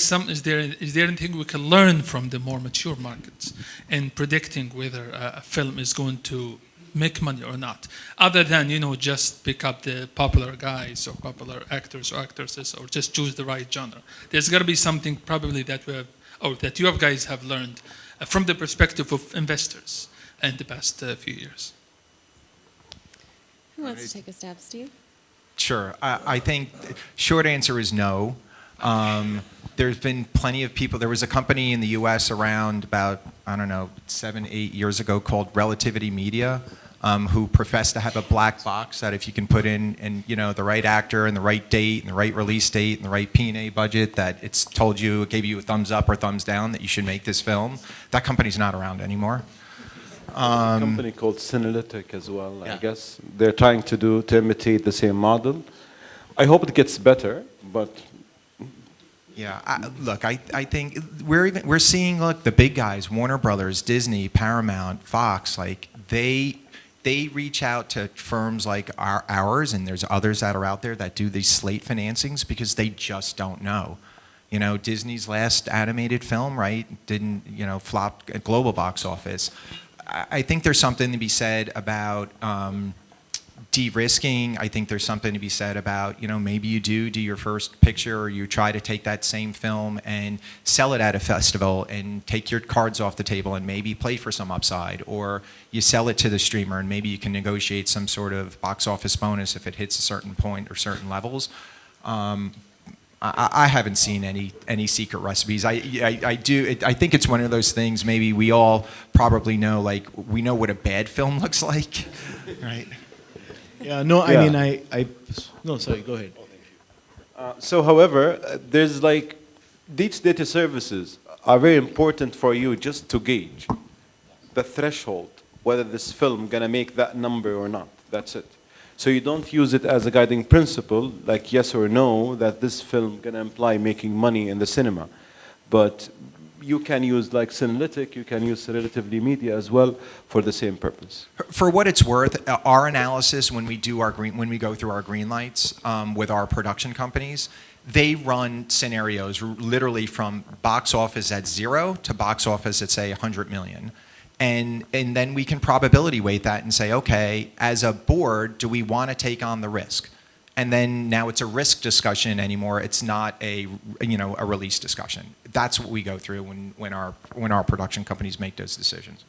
S7: anything we can learn from the more mature markets in predicting whether a film is going to make money or not, other than just pick up the popular guys or popular actors or actresses, or just choose the right genre? There's got to be something probably that we have, or that you guys have learned from the perspective of investors in the past few years.
S2: Who wants to take a stab, Steve?
S6: Sure. I think short answer is no. There's been plenty of people. There was a company in the U.S. around about, 7, 8 years ago called Relativity Media, who professed to have a black box that if you can put in the right actor and the right date and the right release date and the right P&A budget, that it's told you, it gave you a thumbs up or thumbs down that you should make this film. That company's not around anymore.
S5: A company called Synalytic as well, I guess. They're trying to imitate the same model. I hope it gets better, but...
S6: Yeah, I think we're seeing, the big guys, Warner Brothers, Disney, Paramount, Fox, they reach out to firms like ours, and there's others that are out there that do these slate financings because they just don't know. Disney's last animated film, right, didn't, flop at global box office. I think there's something to be said about de-risking. I think there's something to be said about, maybe you do your first picture, or you try to take that same film and sell it at a festival and take your cards off the table and maybe play for some upside, or you sell it to the streamer and maybe you can negotiate some sort of box office bonus if it hits a certain point or certain levels. I haven't seen any secret recipes. I think it's one of those things. Maybe we all probably know. We know what a bad film looks like, right?
S4: Yeah. No. I mean, No. Sorry. Go ahead.
S5: However, there's these data services are very important for you just to gauge the threshold, whether this film gonna make that number or not. That's it. So you don't use it as a guiding principle, like yes or no, that this film gonna imply making money in the cinema. But you can use Synalytic, you can use Relativity Media as well for the same purpose.
S6: For what it's worth, our analysis when we go through our green lights with our production companies, they run scenarios literally from box office at 0 to box office at say 100 million. And then we can probability weight that and say, okay, as a board, do we want to take on the risk? And then now it's a risk discussion anymore. It's not a release discussion. That's what we go through when our production companies make those decisions.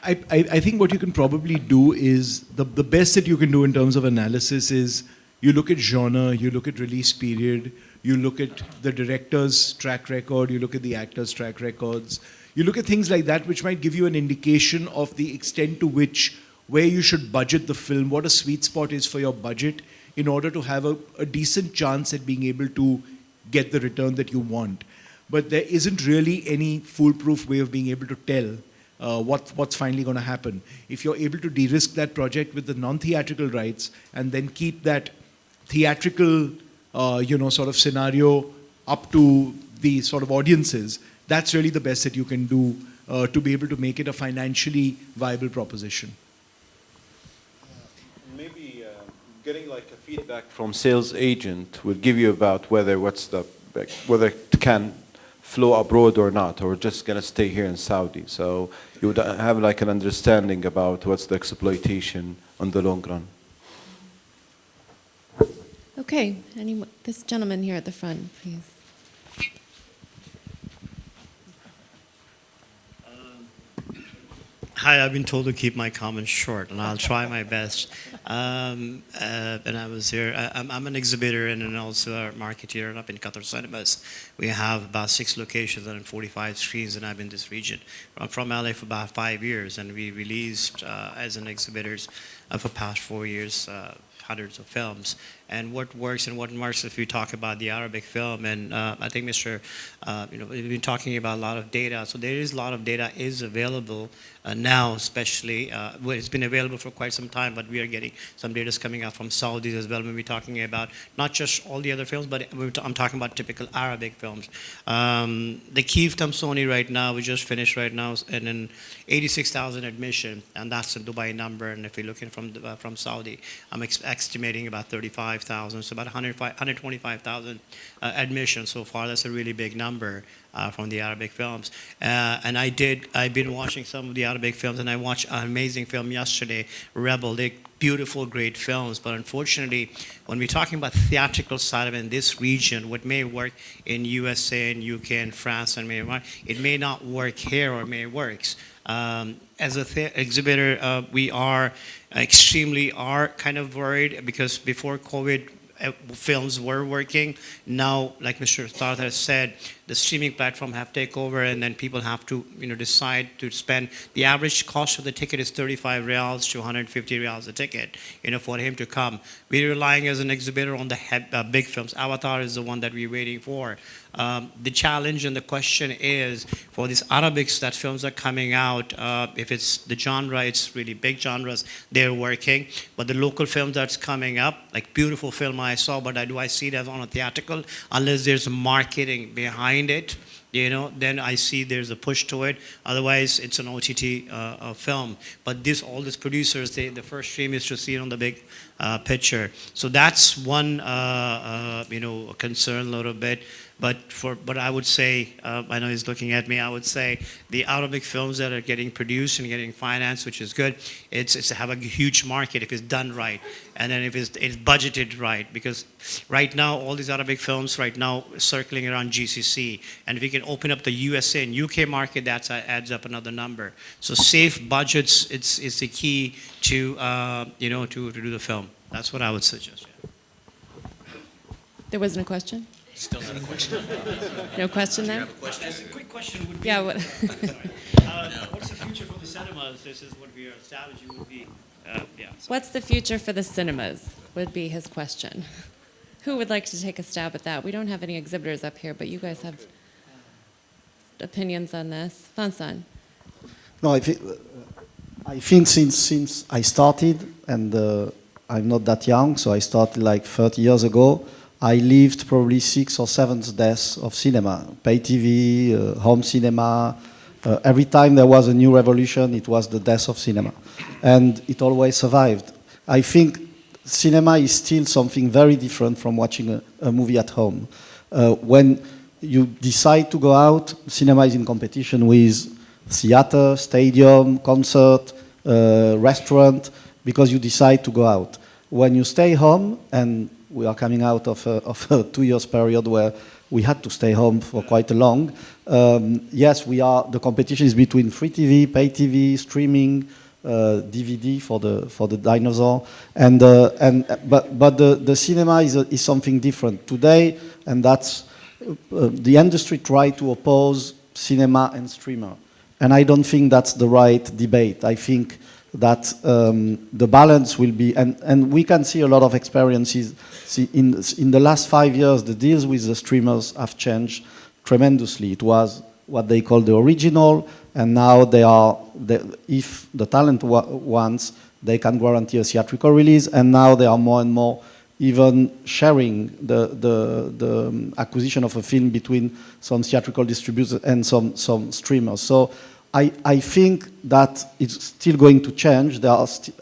S4: I think what you can probably do is the best that you can do in terms of analysis is you look at genre, you look at release period, you look at the director's track record, you look at the actor's track records. You look at things like that, which might give you an indication of the extent to which, where you should budget the film, what a sweet spot is for your budget in order to have a decent chance at being able to get the return that you want. But there isn't really any foolproof way of being able to tell what's finally going to happen. If you're able to de-risk that project with the non-theatrical rights and then keep that theatrical, sort of scenario up to the sort of audiences, that's really the best that you can do to be able to make it a financially viable proposition.
S5: Maybe getting a feedback from sales agent will give you about whether it can flow abroad or not, or just gonna stay here in Saudi. So you would have an understanding about what's the exploitation on the long run.
S2: Okay, this gentleman here at the front, please.
S8: Hi, I've been told to keep my comments short, and I'll try my best. And I was here. I'm an exhibitor and also a marketeer up in Qatar Cinemas. We have about 6 locations and 45 screens, and I've been in this region. I'm from LA for about 5 years, and we released as an exhibitors for past 4 years hundreds of films. And what works and what works if we talk about the Arabic film. And I think Mr. We've been talking about a lot of data. So there is a lot of data is available now, especially. Well, it's been available for quite some time, but we are getting some data coming out from Saudis as well when we're talking about not just all the other films, but I'm talking about typical Arabic films. The Kiev Tamsoni right now, we just finished right now, and an 86,000 admission, and that's a Dubai number. And if you're looking from Saudi, I'm estimating about 35,000, so about 125,000 admissions so far. That's a really big number from the Arabic films. And I've been watching some of the Arabic films, and I watched an amazing film yesterday, Rebel. They're beautiful, great films, but unfortunately, when we're talking about theatrical side of it in this region, what may work in USA and UK and France, and it may not work here, or may works. As an exhibitor, we are kind of worried, because before COVID, films were working. Now, like Mr. Siddharth has said, the streaming platform have taken over, and then people have to decide to spend. The average cost of the ticket is 35 reals to 150 reals a ticket, for him to come. We're relying as an exhibitor on the big films. Avatar is the one that we're waiting for. The challenge and the question is, for these Arabics that films are coming out, if it's the genre, it's really big genres, they're working. But the local films that's coming up, like beautiful film I saw, but do I see it as on a theatrical? Unless there's marketing behind it, then I see there's a push to it. Otherwise, it's an OTT film. But all these producers, the first stream is to see it on the big picture. So that's one, concern a little bit. But I would say, I know he's looking at me, I would say the Arabic films that are getting produced and getting financed, which is good, it's to have a huge market if it's done right. And then if it's budgeted right. Because right now, all these Arabic films right now circling around GCC. And if we can open up the USA and UK market, that adds up another number. So safe budgets, it's the key to, to do the film. That's what I would suggest. Yeah.
S2: There wasn't a question?
S9: Still not a question.
S2: No question there?
S9: Do you have a question?
S8: A quick question would be,
S2: Yeah. What?
S8: what's the future for the cinemas? This is what we are establishing would be,
S2: What's the future for the cinemas? Would be his question. Who would like to take a stab at that? We don't have any exhibitors up here, but you guys have opinions on this. Fansan.
S3: No, I think since I started, and I'm not that young, so I started like 30 years ago, I lived probably 6 or 7 deaths of cinema, pay TV, home cinema. Every time there was a new revolution, it was the death of cinema. And it always survived. I think cinema is still something very different from watching a movie at home. When you decide to go out, cinema is in competition with theater, stadium, concert, restaurant, because you decide to go out. When you stay home, and we are coming out of a 2 years period where we had to stay home for quite a long. Yes, the competition is between free TV, pay TV, streaming, DVD for the dinosaur, but the cinema is something different today, and that's the industry try to oppose cinema and streamer, and I don't think that's the right debate. I think that the balance will be, and we can see a lot of experiences. In the last 5 years, the deals with the streamers have changed tremendously. It was what they call the original, and now if the talent wants, they can guarantee a theatrical release, and now they are more and more even sharing the acquisition of a film between some theatrical distributors and some streamers. So I think that it's still going to change.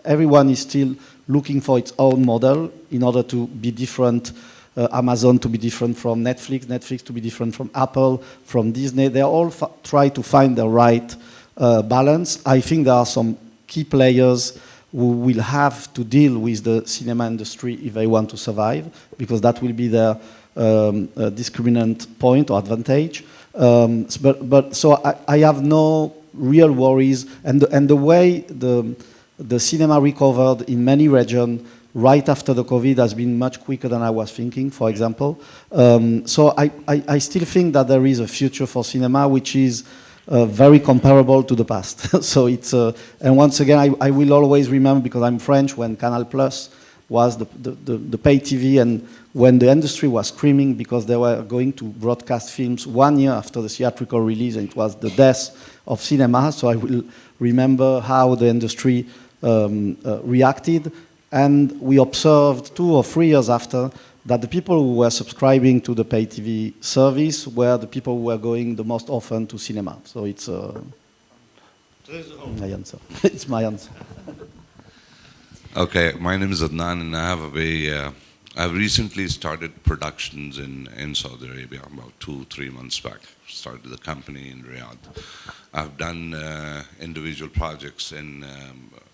S3: Everyone is still looking for its own model in order to be different. Amazon to be different from Netflix, Netflix to be different from Apple, from Disney. They all try to find the right balance. I think there are some key players who will have to deal with the cinema industry if they want to survive, because that will be their discriminant point or advantage. So I have no real worries, and the way the cinema recovered in many regions right after the COVID has been much quicker than I was thinking, for example. So I still think that there is a future for cinema which is very comparable to the past. So it's, and once again, I will always remember, because I'm French, when Canal Plus was the pay TV, and when the industry was screaming because they were going to broadcast films 1 year after the theatrical release, and it was the death of cinema. So I will remember how the industry reacted, and we observed 2 or 3 years after that the people who were subscribing to the pay TV service were the people who were going the most often to cinema. So it's my answer. It's my answer.
S9: Okay, my name is Adnan, and I've recently started productions in Saudi Arabia about 2-3 months back. Started the company in Riyadh. I've done individual projects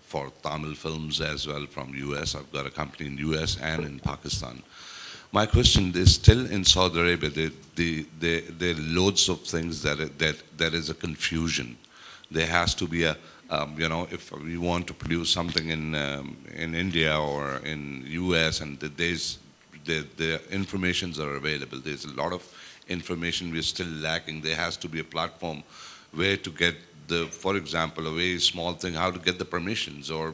S9: for Tamil films as well from US. I've got a company in US and in Pakistan. My question is still in Saudi Arabia. There are loads of things that is a confusion. There has to be a if we want to produce something in India or in US, and the informations are available. There's a lot of information we're still lacking. There has to be a platform where to get for example, a very small thing, how to get the permissions, or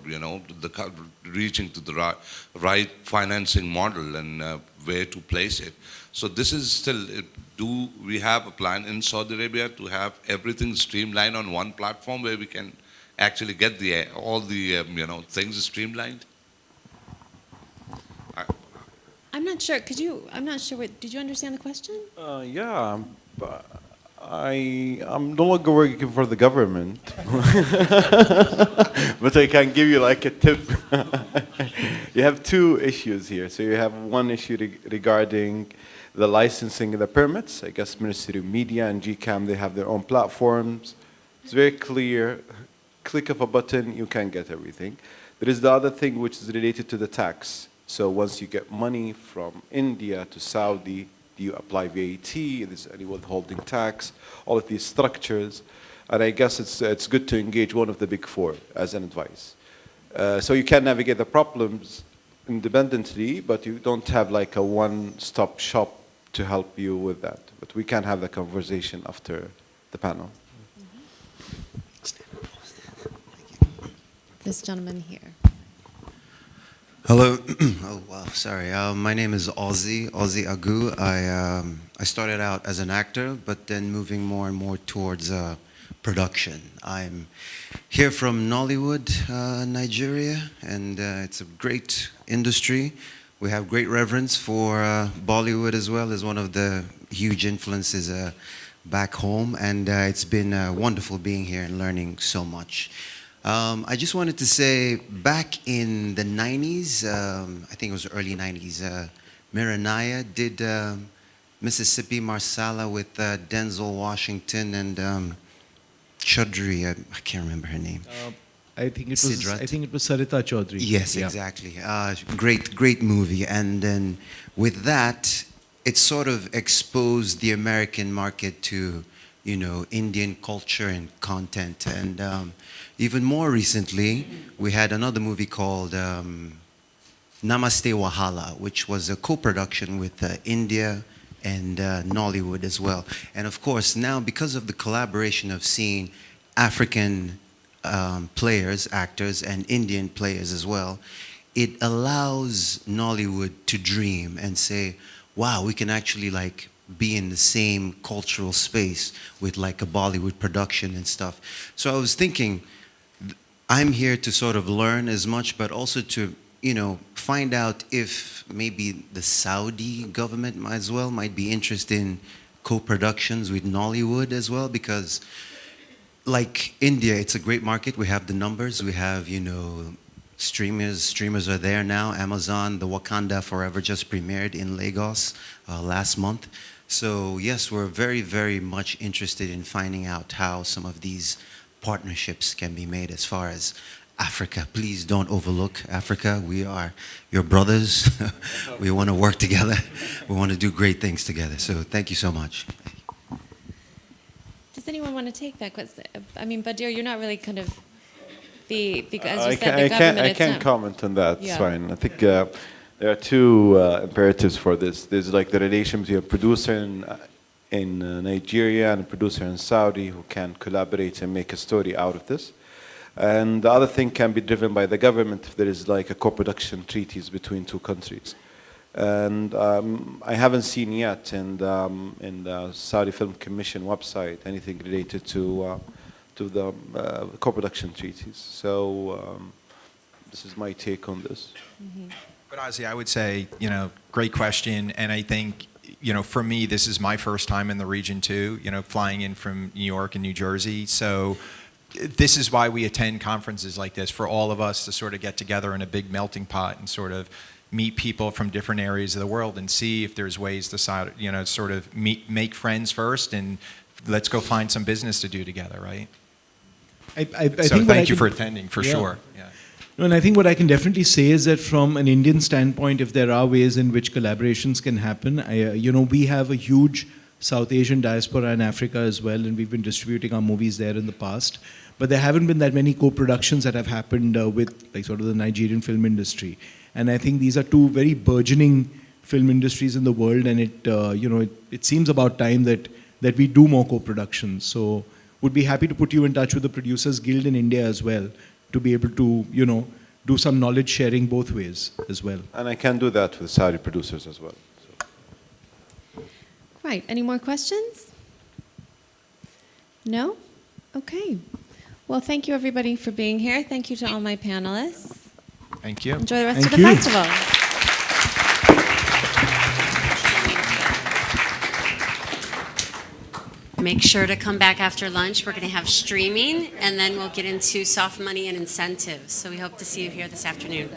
S9: reaching to the right financing model and where to place it. So this is still. Do we have a plan in Saudi Arabia to have everything streamlined on one platform where we can actually get all the things streamlined?
S2: I'm not sure. I'm not sure. Did you understand the question?
S5: Yeah, I'm no longer working for the government, but I can give you like a tip. You have 2 issues here. So you have one issue regarding the licensing and the permits. I guess Ministry of Media and GCAM, they have their own platforms. It's very clear. Click of a button, you can get everything. There is the other thing which is related to the tax. So once you get money from India to Saudi, do you apply VAT? Is there any withholding tax? All of these structures. And I guess it's good to engage one of the big 4 as an advice. So you can navigate the problems independently, but you don't have like a one-stop shop to help you with that. But we can have the conversation after the panel.
S2: This gentleman here.
S10: Hello. Oh wow, sorry. My name is Ozzy Agu. I started out as an actor, but then moving more and more towards production. I'm here from Nollywood, Nigeria, and it's a great industry. We have great reverence for Bollywood as well as one of the huge influences back home, and it's been wonderful being here and learning so much. I just wanted to say, back in the 90s, I think it was early 90s, Miranaya did Mississippi Marsala with Denzel Washington and Chaudhry, I can't remember her name.
S4: I think it was
S10: Siddharth.
S4: I think it was Sarita Chaudhry.
S10: Yes,
S4: Yeah.
S10: exactly. Great movie. And then with that, it sort of exposed the American market to, Indian culture and content. And even more recently, we had another movie called Namaste Wahala, which was a co-production with India and Nollywood as well. And of course, now because of the collaboration of seeing African players, actors, and Indian players as well, it allows Nollywood to dream and say, wow, we can actually be in the same cultural space with like a Bollywood production and stuff. So I was thinking, I'm here to sort of learn as much, but also to, find out if maybe the Saudi government might be interested in co-productions with Nollywood as well, because like India, it's a great market. We have the numbers. We have, streamers are there now. Amazon, the Wakanda Forever just premiered in Lagos last month. So yes, we're very, very much interested in finding out how some of these partnerships can be made as far as Africa. Please don't overlook Africa. We are your brothers. We want to work together. We want to do great things together. So thank you so much.
S2: Does anyone want to take that question? I mean, Badir, you're not really kind of as you said, the government.
S5: I can't comment on that. It's
S2: Yeah.
S5: fine. I think there are 2 imperatives for this. There's like the relation between a producer in Nigeria and a producer in Saudi who can collaborate and make a story out of this. And the other thing can be driven by the government if there is like a co-production treaties between two countries. And I haven't seen yet in the Saudi Film Commission website anything related to the co-production treaties. So this is my take on this.
S6: But Ozzy, I would say, great question. And I think, for me, this is my first time in the region too, flying in from New York and New Jersey. So this is why we attend conferences like this, for all of us to sort of get together in a big melting pot and sort of meet people from different areas of the world and see if there's ways to sort of make friends first, and let's go find some business to do together, right?
S4: I
S6: So
S4: think
S6: thank you for attending, for
S4: Yeah.
S6: sure. Yeah.
S4: No, and I think what I can definitely say is that from an Indian standpoint, if there are ways in which collaborations can happen, we have a huge South Asian diaspora in Africa as well, and we've been distributing our movies there in the past. But there haven't been that many co-productions that have happened with like sort of the Nigerian film industry. And I think these are two very burgeoning film industries in the world, and it seems about time that we do more co-productions. So would be happy to put you in touch with the Producers Guild in India as well, to be able to, do some knowledge sharing both ways as well.
S5: And I can do that with Saudi producers as well. So.
S2: Right. Any more questions? No? Okay. Well, thank you everybody for being here. Thank you to all my panelists.
S6: Thank you.
S2: Enjoy the rest
S4: Thank
S2: of the
S4: you.
S2: festival.
S1: Make sure to come back after lunch. We're going to have streaming, and then we'll get into soft money and incentives. So we hope to see you here this afternoon.